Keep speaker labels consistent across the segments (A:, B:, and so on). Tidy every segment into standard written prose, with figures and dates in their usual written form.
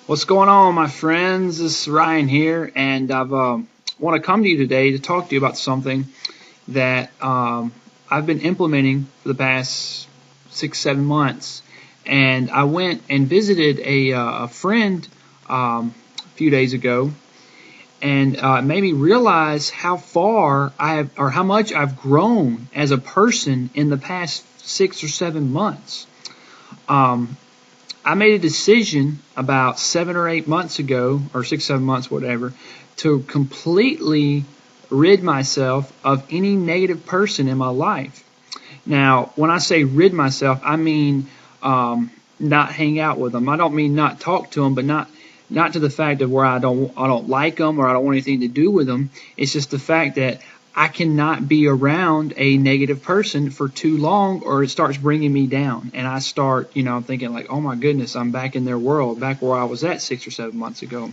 A: What's going on, my friends? This is Ryan here, and I want to come to you today to talk to you about something that I've been implementing for the past 6, 7 months. And I went and visited a friend a few days ago, and it made me realize how far or how much I've grown as a person in the past 6 or 7 months. Um, I made a decision about 7 or 8 months ago, or 6, 7 months, whatever, to completely rid myself of any negative person in my life. Now, when I say rid myself, I mean not hang out with them. I don't mean not talk to them, but not to the fact of where I don't like them or I don't want anything to do with them. It's just the fact that I cannot be around a negative person for too long, or it starts bringing me down, and I start, thinking like, oh my goodness, I'm back in their world, back where I was at 6 or 7 months ago.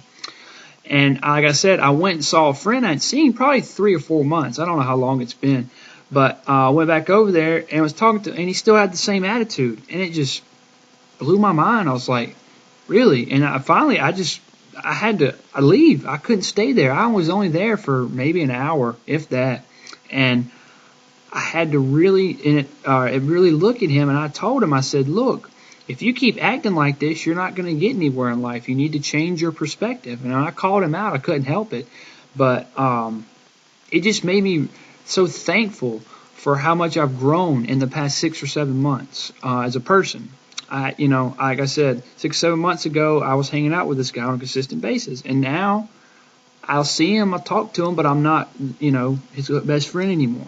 A: And like I said, I went and saw a friend I'd seen probably 3 or 4 months. I don't know how long it's been, but I went back over there and was talking to, and he still had the same attitude, and it just blew my mind. I was like, really? And I had to leave. I couldn't stay there. I was only there for maybe an hour, if that. And I had to really look at him, and I told him, I said, look, if you keep acting like this, you're not going to get anywhere in life. You need to change your perspective. And I called him out. I couldn't help it. But it just made me so thankful for how much I've grown in the past 6 or 7 months as a person. Like I said, 6, 7 months ago, I was hanging out with this guy on a consistent basis, and now I'll see him, I'll talk to him, but I'm not, his best friend anymore.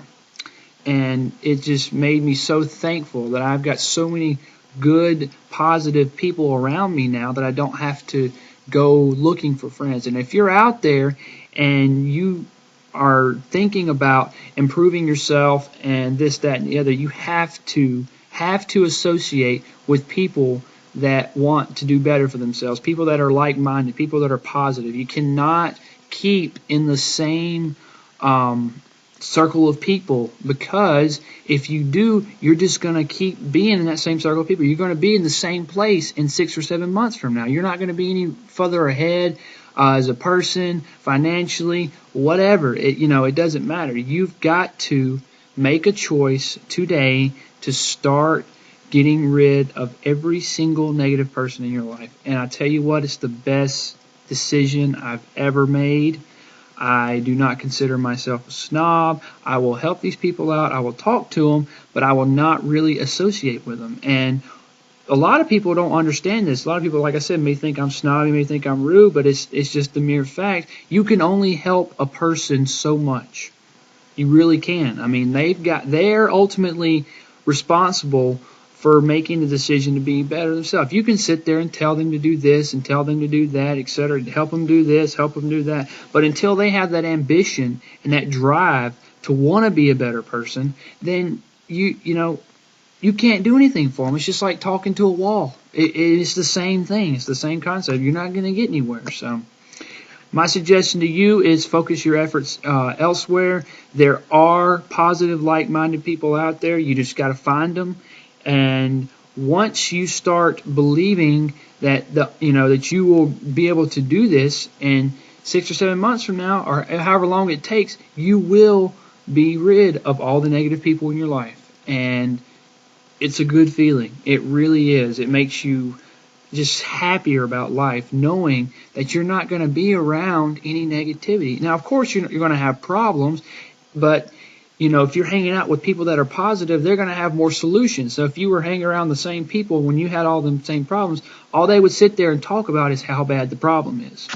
A: And it just made me so thankful that I've got so many good, positive people around me now that I don't have to go looking for friends. And if you're out there and you are thinking about improving yourself and this, that, and the other, you have to associate with people that want to do better for themselves, people that are like-minded, people that are positive. You cannot keep in the same circle of people, because if you do, you're just going to keep being in that same circle of people. You're going to be in the same place in 6 or 7 months from now. You're not going to be any further ahead as a person, financially, whatever. It doesn't matter. You've got to make a choice today to start getting rid of every single negative person in your life. And I tell you what, it's the best decision I've ever made. I do not consider myself a snob. I will help these people out. I will talk to them, but I will not really associate with them. And a lot of people don't understand this. A lot of people, like I said, may think I'm snobby, may think I'm rude, but it's just the mere fact. You can only help a person so much. You really can. I mean, they're ultimately responsible for making the decision to be better themselves. You can sit there and tell them to do this and tell them to do that, etc. Help them do this, help them do that. But until they have that ambition and that drive to want to be a better person, then you can't do anything for them. It's just like talking to a wall. It's the same thing. It's the same concept. You're not going to get anywhere. So my suggestion to you is focus your efforts elsewhere. There are positive, like-minded people out there. You just got to find them. And once you start believing that that you will be able to do this, in 6 or 7 months from now, or however long it takes, you will be rid of all the negative people in your life. And it's a good feeling. It really is. It makes you just happier about life, knowing that you're not going to be around any negativity. Now, of course, you're going to have problems, but if you're hanging out with people that are positive, they're going to have more solutions. So if you were hanging around the same people when you had all the same problems, all they would sit there and talk about is how bad the problem is.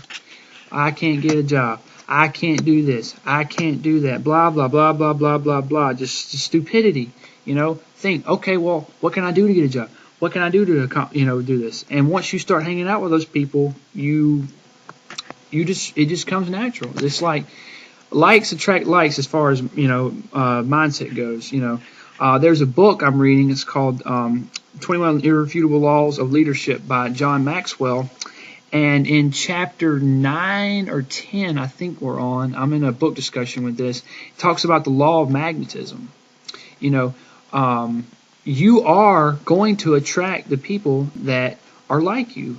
A: I can't get a job. I can't do this. I can't do that. Blah, blah, blah, blah, blah, blah, blah. Just stupidity. Think, okay, well, what can I do to get a job? What can I do to, do this? And once you start hanging out with those people, it just comes natural. It's like likes attract likes as far as, mindset goes. There's a book I'm reading. It's called 21 Irrefutable Laws of Leadership by John Maxwell. And in chapter 9 or 10, I think I'm in a book discussion with this. It talks about the law of magnetism. You are going to attract the people that are like you.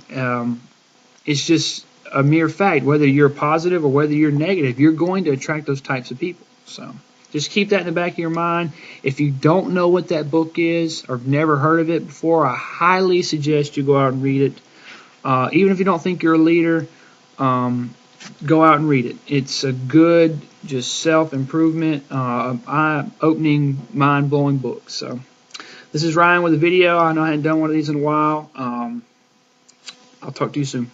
A: it's just a mere fact. Whether you're positive or whether you're negative, you're going to attract those types of people. So just keep that in the back of your mind. If you don't know what that book is or never heard of it before, I highly suggest you go out and read it. Even if you don't think you're a leader, go out and read it. It's a good, just self-improvement, eye-opening, mind-blowing book. So this is Ryan with a video. I know I hadn't done one of these in a while. I'll talk to you soon.